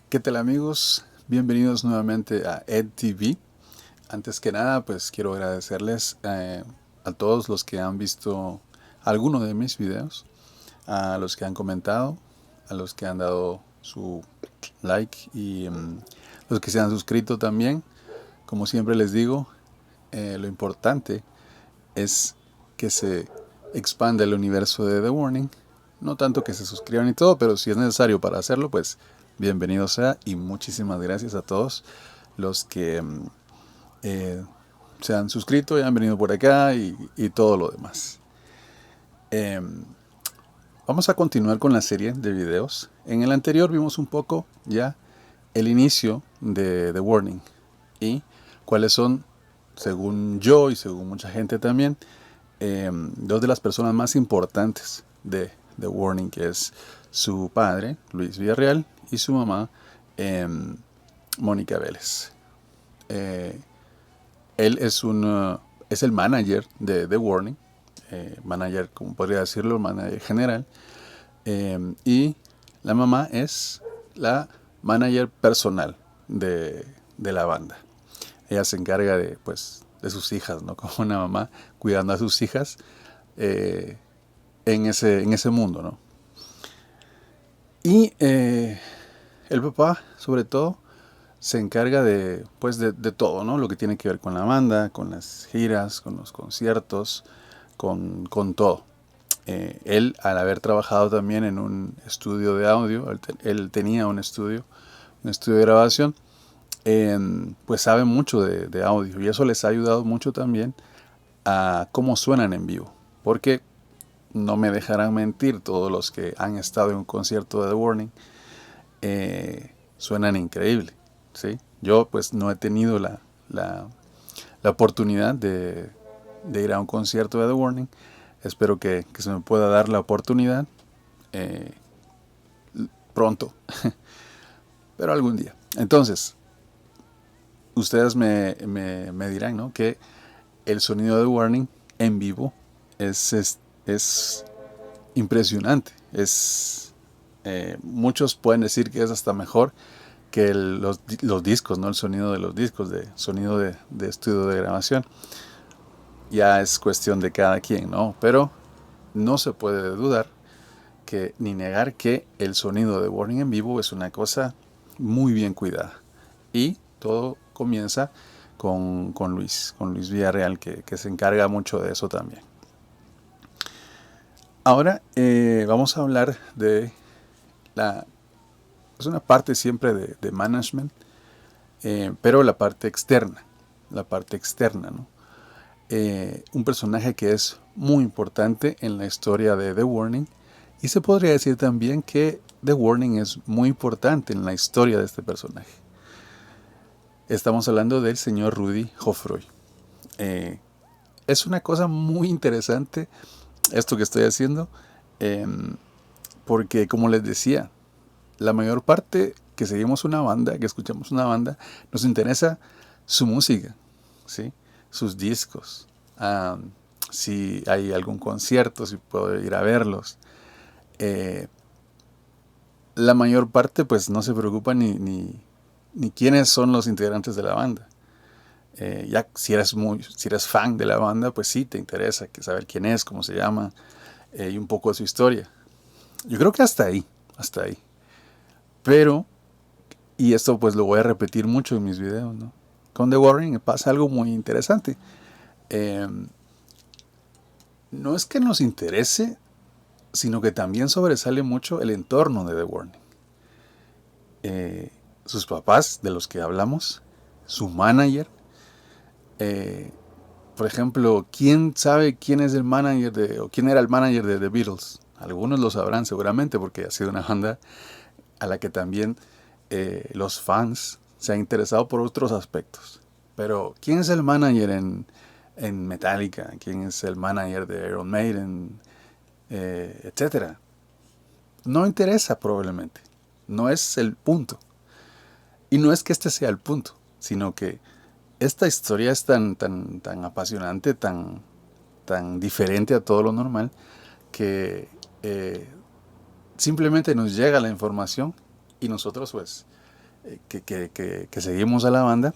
¿Qué tal amigos? Bienvenidos nuevamente a EdTV. Antes que nada, pues quiero agradecerles a todos los que han visto alguno de mis videos, a los que han comentado, a los que han dado su like y los que se han suscrito también. Como siempre les digo, lo importante es que se expanda el universo de The Warning. No tanto que se suscriban y todo, pero si es necesario para hacerlo, pues bienvenido sea y muchísimas gracias a todos los que eh, se han suscrito y han venido por acá y todo lo demás. Eh, Vamos a continuar con la serie de videos. En el anterior vimos un poco ya el inicio de The Warning y cuáles son, según yo y según mucha gente también, dos de las personas más importantes de The Warning, que es su padre, Luis Villarreal, y su mamá, Mónica Vélez. Eh, Él es el manager de The Warning, manager, como podría decirlo, manager general, y la mamá es la manager personal de la banda. Ella se encarga de sus hijas, ¿no? Como una mamá cuidando a sus hijas eh, en ese mundo, ¿no? Y el papá, sobre todo, se encarga de todo, ¿no? Lo que tiene que ver con la banda, con las giras, con los conciertos, con todo. Él, al haber trabajado también en un estudio de audio, él tenía un estudio de grabación, pues sabe mucho de audio y eso les ha ayudado mucho también a cómo suenan en vivo. Porque no me dejarán mentir todos los que han estado en un concierto de The Warning, suenan increíble, ¿sí? Yo pues no he tenido la oportunidad de ir a un concierto de The Warning. Espero que se me pueda dar la oportunidad eh, pronto, pero algún día. Entonces, ustedes me dirán, ¿no? Que el sonido de The Warning en vivo es impresionante. Muchos pueden decir que es hasta mejor que los discos, ¿no? El sonido de los discos, sonido de estudio de grabación. Ya es cuestión de cada quien, ¿no? Pero no se puede dudar ni negar que el sonido de Warning en vivo es una cosa muy bien cuidada. Y todo comienza con Luis Villarreal, que se encarga mucho de eso también. Ahora vamos a hablar de es una parte siempre de management, pero la parte externa, ¿no? Un personaje que es muy importante en la historia de The Warning, y se podría decir también que The Warning es muy importante en la historia de este personaje. Estamos hablando del señor Rudy Joffroy. Es una cosa muy interesante esto que estoy haciendo, eh, porque como les decía, la mayor parte que seguimos una banda, que escuchamos una banda, nos interesa su música, ¿sí? Sus discos, si hay algún concierto, si puedo ir a verlos. Eh, la mayor parte pues no se preocupa ni quiénes son los integrantes de la banda. Ya si eres fan de la banda, pues sí te interesa saber quién es, cómo se llama y un poco de su historia. Yo creo que hasta ahí. Pero, y esto pues lo voy a repetir mucho en mis videos, ¿no? Con The Warning pasa algo muy interesante. Eh, no es que nos interese, sino que también sobresale mucho el entorno de The Warning. Sus papás, de los que hablamos, su manager. Eh, por ejemplo, ¿quién sabe quién es el manager o quién era el manager de The Beatles? Algunos lo sabrán seguramente porque ha sido una banda a la que también los fans se han interesado por otros aspectos. Pero, ¿quién es el manager en Metallica? ¿Quién es el manager de Iron Maiden? Etcétera. No interesa probablemente. No es el punto. Y no es que este sea el punto, sino que esta historia es tan apasionante, tan diferente a todo lo normal, que simplemente nos llega la información y nosotros pues que seguimos a la banda,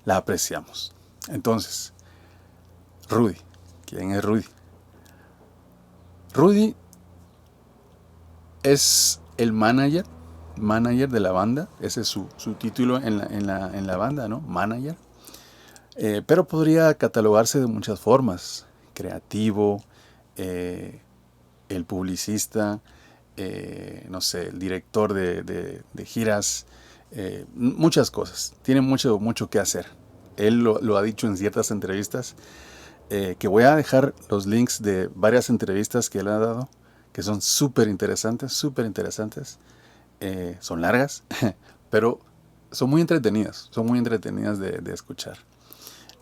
la apreciamos. Entonces, Rudy. ¿Quién es Rudy? Rudy es el manager de la banda. Ese es su título en la banda, ¿no? Manager. Pero podría catalogarse de muchas formas. Creativo, el publicista, no sé, el director de giras, muchas cosas. Tiene mucho que hacer. Él lo ha dicho en ciertas entrevistas, que voy a dejar los links de varias entrevistas que él ha dado, que son súper interesantes. Son largas, pero son muy entretenidas de escuchar.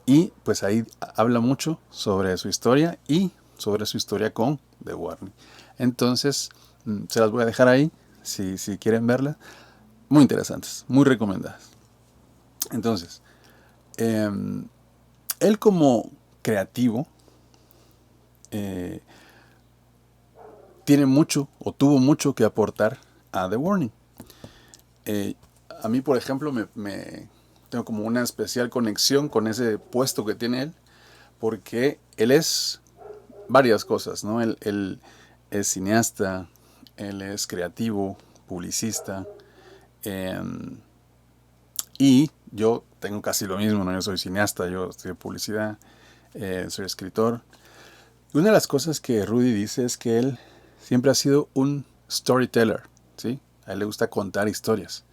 Y pues ahí habla mucho sobre su historia y sobre su historia con The Warning. Entonces, se las voy a dejar ahí, si quieren verlas. Muy interesantes, muy recomendadas. Entonces, él como creativo tiene mucho o tuvo mucho que aportar a The Warning. A mí, por ejemplo, tengo como una especial conexión con ese puesto que tiene él, porque él es varias cosas, ¿no? Él es cineasta, él es creativo, publicista, y yo tengo casi lo mismo, ¿no? Yo soy cineasta, yo estudio publicidad, soy escritor. Y una de las cosas que Rudy dice es que él siempre ha sido un storyteller, ¿sí? A él le gusta contar historias.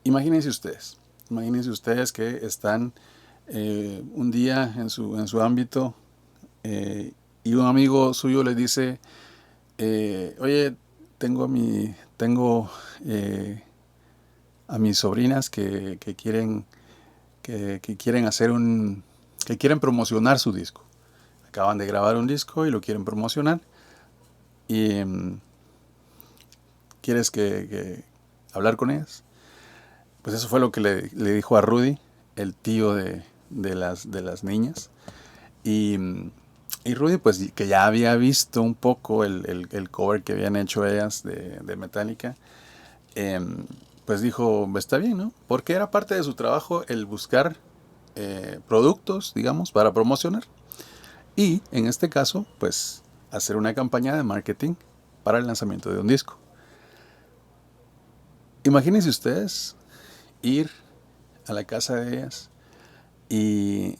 Imagínense ustedes que están un día en su ámbito, y un amigo suyo le dice, oye, tengo a mis sobrinas que quieren promocionar su disco. Acaban de grabar un disco y lo quieren promocionar. Y ¿quieres que hablar con ellas? Pues eso fue lo que le dijo a Rudy, el tío de las niñas. Y Rudy, pues que ya había visto un poco el cover que habían hecho ellas de Metallica, pues dijo, está bien, ¿no? Porque era parte de su trabajo el buscar productos, digamos, para promocionar. Y en este caso, pues hacer una campaña de marketing para el lanzamiento de un disco. Imagínense ustedes ir a la casa de ellas y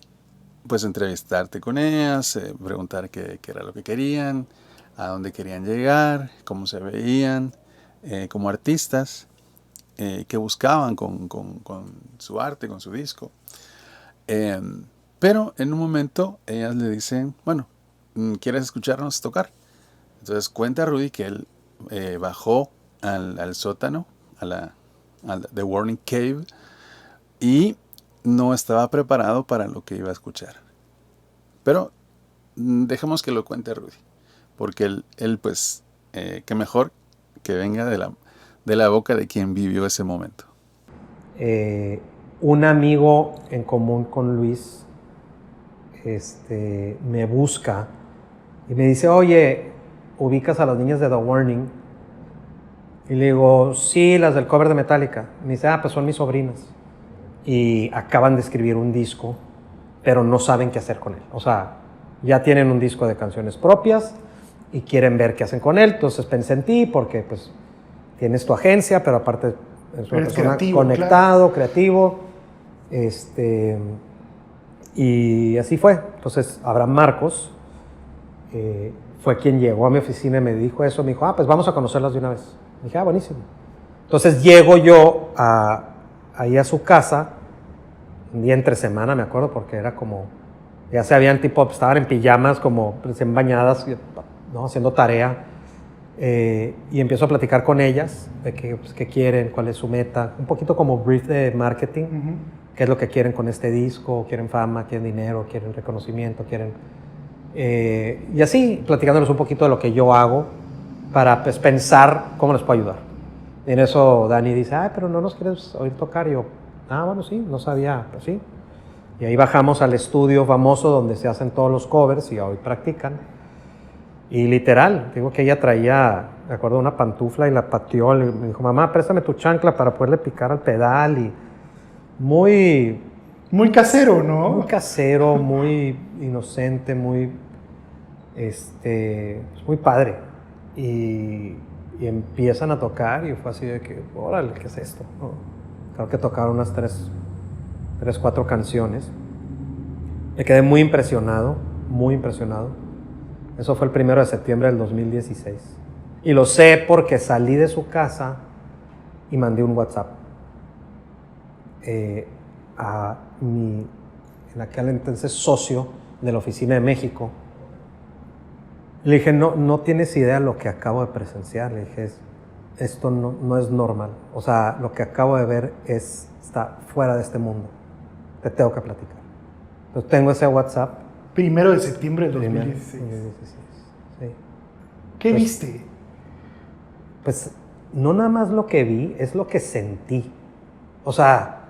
pues entrevistarte con ellas, preguntar qué era lo que querían, a dónde querían llegar, cómo se veían como artistas, qué buscaban con su arte, con su disco. Pero en un momento ellas le dicen, bueno, ¿quieres escucharnos tocar? Entonces cuenta Rudy que él bajó al sótano, a The Warning Cave, y no estaba preparado para lo que iba a escuchar. Pero dejemos que lo cuente Rudy, porque él pues, qué mejor que venga de la boca de quien vivió ese momento. Un amigo en común con Luis me busca y me dice, oye, ¿ubicas a las niñas de The Warning? Y le digo, sí, las del cover de Metallica. Me dice, pues son mis sobrinas. Y acaban de escribir un disco, pero no saben qué hacer con él. O sea, ya tienen un disco de canciones propias y quieren ver qué hacen con él. Entonces pensé en ti porque pues tienes tu agencia, pero aparte es una persona creativo, conectado, claro, creativo. Y así fue. Entonces Abraham Marcos fue quien llegó a mi oficina y me dijo eso. Me dijo, pues vamos a conocerlas de una vez. Me dije, buenísimo. Entonces llego yo ahí a su casa, un día entre semana, me acuerdo, porque era como, ya se habían estaban en pijamas, como recién bañadas, ¿no? Haciendo tarea. Y empiezo a platicar con ellas de qué quieren, cuál es su meta, un poquito como brief de marketing, qué es lo que quieren con este disco, quieren fama, quieren dinero, quieren reconocimiento, quieren... y así, platicándoles un poquito de lo que yo hago para pues, pensar cómo les puedo ayudar. Y en eso Dani dice, pero no nos quieres oír tocar. Y yo, bueno, sí, no sabía, pues sí. Y ahí bajamos al estudio famoso donde se hacen todos los covers y hoy practican. Y literal, digo que ella traía me acuerdo de una pantufla y la pateó. Me dijo, mamá, préstame tu chancla para poderle picar al pedal. Y muy, Muy casero, ¿no? muy casero, muy inocente, muy, muy padre. Y empiezan a tocar y fue así de que, órale, ¿qué es esto? ¿No? Creo que tocaron unas 4 canciones. Me quedé muy impresionado, muy impresionado. Eso fue el 1 de septiembre del 2016. Y lo sé porque salí de su casa y mandé un WhatsApp a mi, en aquel entonces, socio de la oficina de México. Le dije, no tienes idea de lo que acabo de presenciar. Le dije, esto no es normal. O sea, lo que acabo de ver está fuera de este mundo. Te tengo que platicar. Entonces tengo ese WhatsApp. 1 de septiembre del 2016. Sí. ¿Qué Pues, viste? Pues no nada más lo que vi, es lo que sentí. O sea,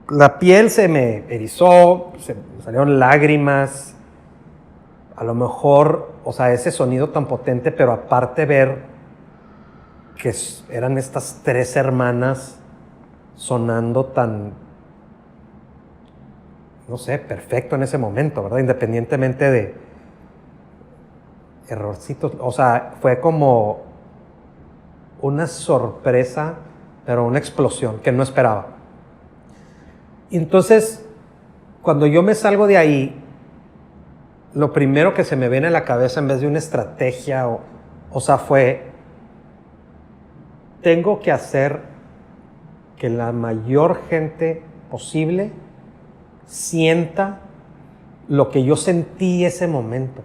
la piel se me erizó, se me salieron lágrimas. A lo mejor, o sea, ese sonido tan potente, pero aparte ver que eran estas 3 hermanas sonando tan, no sé, perfecto en ese momento, ¿verdad? Independientemente de errorcitos. O sea, fue como una sorpresa, pero una explosión que no esperaba. Y entonces, cuando yo me salgo de ahí, lo primero que se me viene a la cabeza en vez de una estrategia, o sea, fue, tengo que hacer que la mayor gente posible sienta lo que yo sentí ese momento.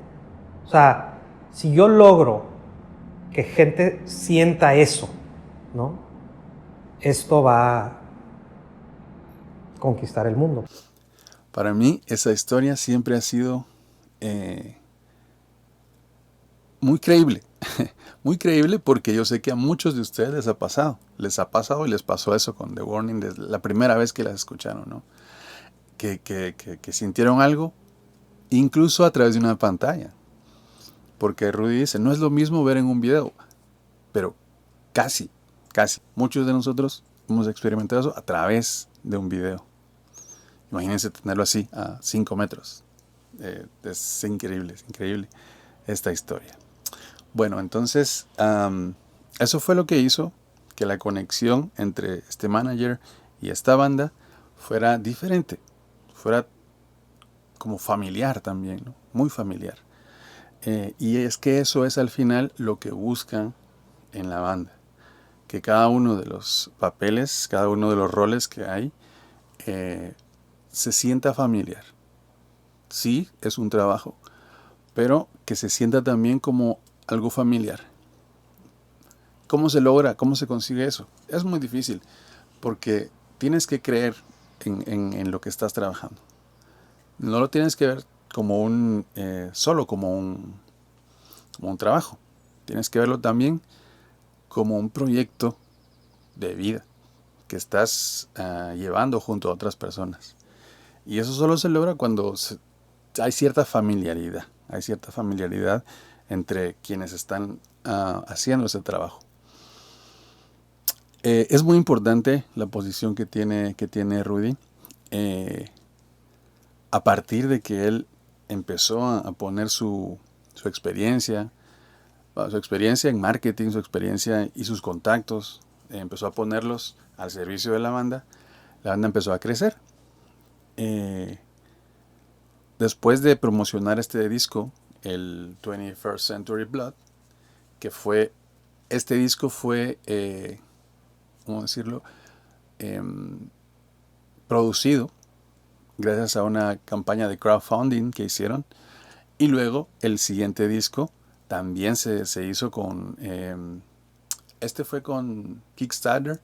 O sea, si yo logro que gente sienta eso, ¿no? Esto va a conquistar el mundo. Para mí esa historia siempre ha sido muy creíble. Muy creíble porque yo sé que a muchos de ustedes les ha pasado. Les ha pasado y les pasó eso con The Warning desde la primera vez que las escucharon, ¿no? Que sintieron algo, incluso a través de una pantalla. Porque Rudy dice, no es lo mismo ver en un video, pero casi. Muchos de nosotros hemos experimentado eso a través de un video. Imagínense tenerlo así, a 5 metros. Es increíble esta historia. Bueno, entonces, eso fue lo que hizo que la conexión entre este manager y esta banda fuera diferente, fuera como familiar también, ¿no? Muy familiar. Y es que eso es al final lo que buscan en la banda, que cada uno de los papeles, cada uno de los roles que hay, se sienta familiar. Sí, es un trabajo, pero que se sienta también como algo familiar. ¿Cómo se logra? ¿Cómo se consigue eso? Es muy difícil, porque tienes que creer en lo que estás trabajando. No lo tienes que ver como solo como un trabajo. Tienes que verlo también como un proyecto de vida que estás llevando junto a otras personas. Y eso solo se logra cuando hay cierta familiaridad. Hay cierta familiaridad entre quienes están haciendo ese trabajo. Es muy importante la posición que tiene Rudy. A partir de que él empezó a poner su experiencia en marketing, su experiencia y sus contactos, empezó a ponerlos al servicio de la banda empezó a crecer. Después de promocionar este disco, el 21st Century Blood, este disco fue, ¿cómo decirlo? Producido gracias a una campaña de crowdfunding que hicieron. Y luego el siguiente disco también se hizo con, fue con Kickstarter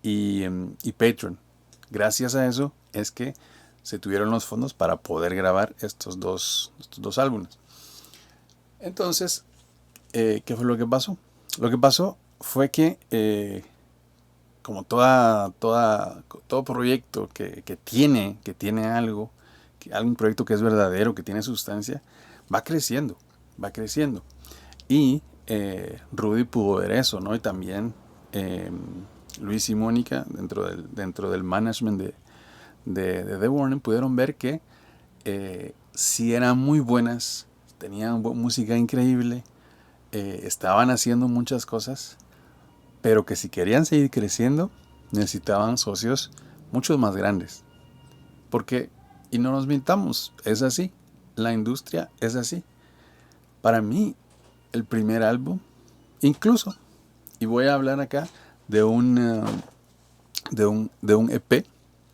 y Patreon. Gracias a eso es que se tuvieron los fondos para poder grabar estos dos álbumes. Entonces, ¿qué fue lo que pasó? Lo que pasó fue que, como todo proyecto que tiene algo, algún proyecto que es verdadero, que tiene sustancia, va creciendo. Y Rudy pudo ver eso, ¿no? Y también Luis y Mónica, dentro del management de The Warning, pudieron ver que si eran muy buenas, tenían música increíble, estaban haciendo muchas cosas, pero que si querían seguir creciendo, necesitaban socios mucho más grandes. Porque, y no nos mintamos, es así, la industria es así. Para mí, el primer álbum, incluso, y voy a hablar acá de un EP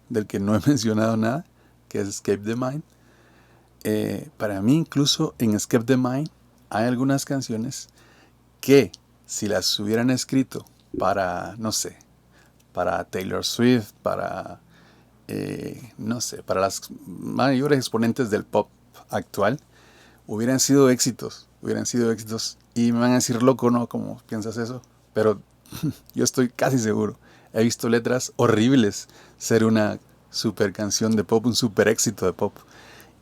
del que no he mencionado nada, que es Escape the Mind. Para mí, incluso en Escape the Mind hay algunas canciones que si las hubieran escrito para, no sé, para Taylor Swift, para, no sé, para las mayores exponentes del pop actual, hubieran sido éxitos. Y me van a decir, loco, ¿no? ¿Cómo piensas eso? Pero yo estoy casi seguro. He visto letras horribles ser una super canción de pop, un super éxito de pop.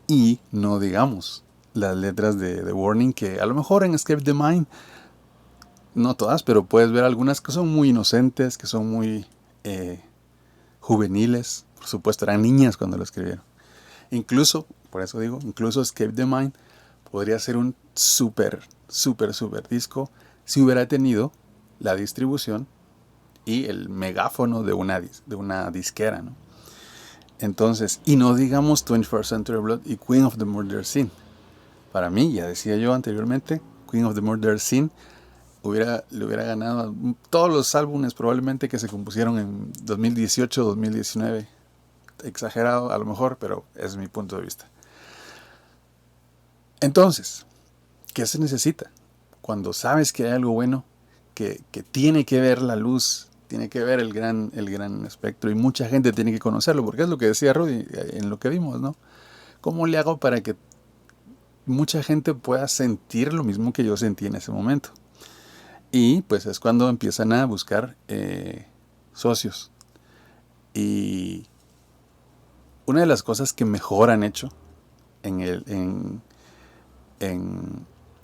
Y no digamos las letras de The Warning, que a lo mejor en Escape the Mind, no todas, pero puedes ver algunas que son muy inocentes, que son muy juveniles. Por supuesto, eran niñas cuando lo escribieron. Incluso, por eso digo, incluso Escape the Mind podría ser un super disco si hubiera tenido la distribución y el megáfono de una disquera, ¿no? Entonces, y no digamos 21st Century Blood y Queen of the Murder Scene. Para mí, ya decía yo anteriormente, Queen of the Murder Scene le hubiera ganado todos los álbumes probablemente que se compusieron en 2018, 2019. Exagerado a lo mejor, pero es mi punto de vista. Entonces, ¿qué se necesita? Cuando sabes que hay algo bueno, que tiene que ver la luz, tiene que ver el gran espectro y mucha gente tiene que conocerlo, porque es lo que decía Rudy en lo que vimos, ¿no? ¿Cómo le hago para que mucha gente pueda sentir lo mismo que yo sentí en ese momento? Y pues es cuando empiezan a buscar socios. Y una de las cosas que mejor han hecho en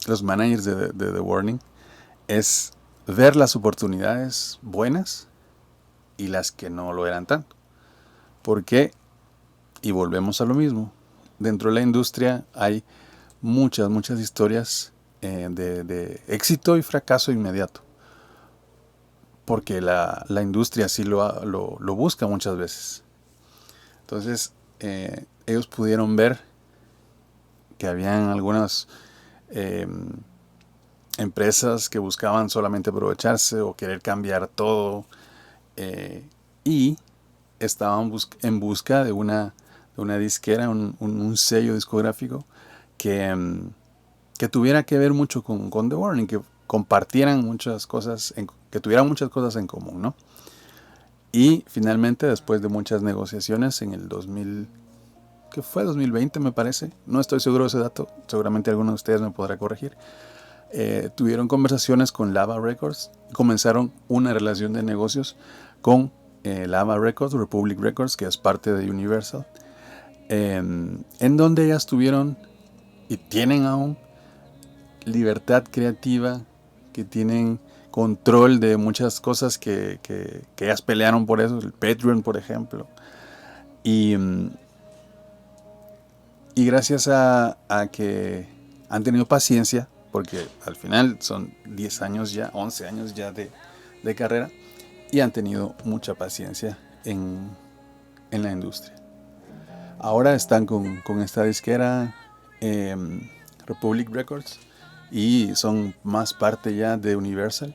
los managers de The Warning es ver las oportunidades buenas y las que no lo eran tanto. Porque, y volvemos a lo mismo, dentro de la industria hay muchas historias de éxito y fracaso inmediato. Porque la industria así lo busca muchas veces. Entonces, ellos pudieron ver que habían algunas empresas que buscaban solamente aprovecharse o querer cambiar todo, y estaban en busca de una disquera, un sello discográfico que tuviera que ver mucho con The Warning, que compartieran muchas cosas, que tuvieran muchas cosas en común, ¿no? Y finalmente, después de muchas negociaciones en el 2000, que fue 2020 me parece, no estoy seguro de ese dato, seguramente alguno de ustedes me podrá corregir, tuvieron conversaciones con Lava Records, comenzaron una relación de negocios con Lava Records, Republic Records, que es parte de Universal, en donde ellas tuvieron y tienen aún libertad creativa, que tienen control de muchas cosas que ellas pelearon por eso, el Patreon, por ejemplo. Y gracias a que han tenido paciencia, porque al final son 10 años ya, 11 años ya de carrera, y han tenido mucha paciencia en la industria. Ahora están con esta disquera Republic Records y son más parte ya de Universal.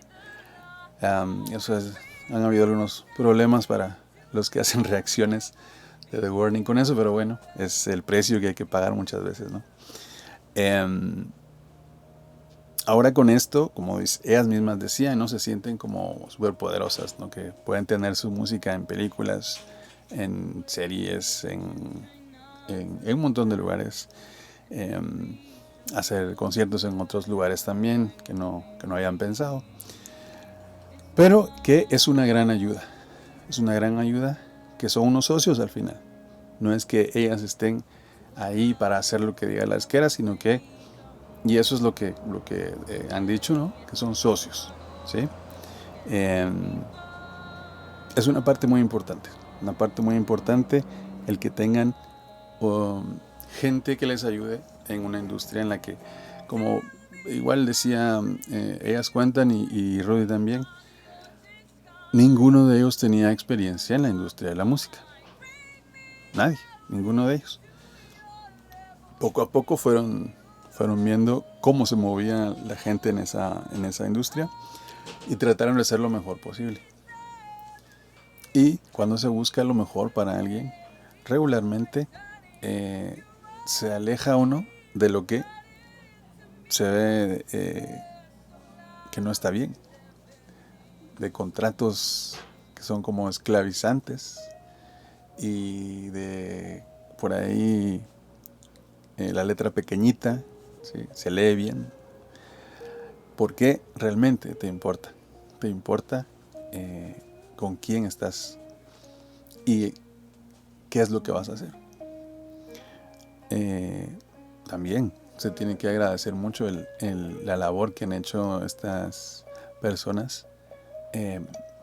Han habido algunos problemas para los que hacen reacciones de The Warning con eso, pero bueno, es el precio que hay que pagar muchas veces, ¿no? Ahora con esto, como ellas mismas decían, ¿no? Se sienten como súper poderosas, ¿no? Que pueden tener su música en películas, en series, en un montón de lugares, hacer conciertos en otros lugares también que no habían pensado, pero que es una gran ayuda, que son unos socios al final. No es que ellas estén ahí para hacer lo que diga la disquera, sino que Y eso es lo que han dicho, ¿no? Que son socios, ¿sí? Es una parte muy importante. Una parte muy importante el que tengan gente que les ayude en una industria en la que, como igual decía, ellas cuentan y Rudy también, ninguno de ellos tenía experiencia en la industria de la música. Nadie, ninguno de ellos. Poco a poco fueron viendo cómo se movía la gente en esa industria y trataron de hacer lo mejor posible. Y cuando se busca lo mejor para alguien, regularmente se aleja uno de lo que se ve que no está bien, de contratos que son como esclavizantes y de por ahí la letra pequeñita, ¿sí? Se lee bien, porque realmente te importa con quién estás y qué es lo que vas a hacer. También se tiene que agradecer mucho la labor que han hecho estas personas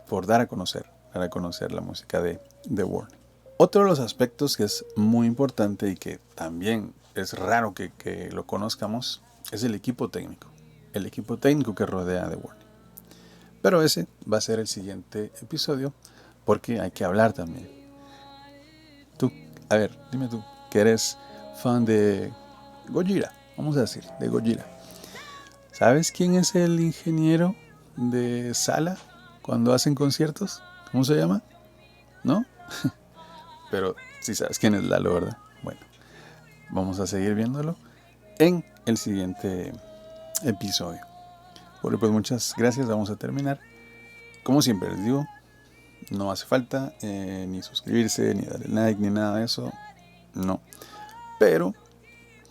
por dar a conocer la música de The Warning. Otro de los aspectos que es muy importante y que también es raro que lo conozcamos es el equipo técnico. El equipo técnico que rodea a The Warning. Pero ese va a ser el siguiente episodio porque hay que hablar también. Tú, a ver, dime tú, que eres fan de Gojira, vamos a decir, de Gojira. ¿Sabes quién es el ingeniero de sala cuando hacen conciertos? ¿Cómo se llama? ¿No? Pero sí sabes quién es Lalo, ¿verdad? Bueno, vamos a seguir viéndolo en el siguiente episodio. Bueno, pues muchas gracias, vamos a terminar. Como siempre les digo, no hace falta ni suscribirse, ni darle like, ni nada de eso. No. Pero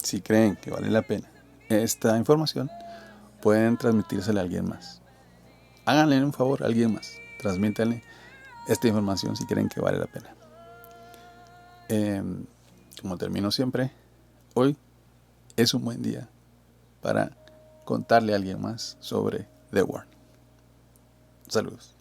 si creen que vale la pena esta información, pueden transmitírsela a alguien más. Háganle un favor a alguien más. Transmítanle esta información si creen que vale la pena. Como termino siempre, hoy es un buen día para contarle a alguien más sobre The Warning. Saludos.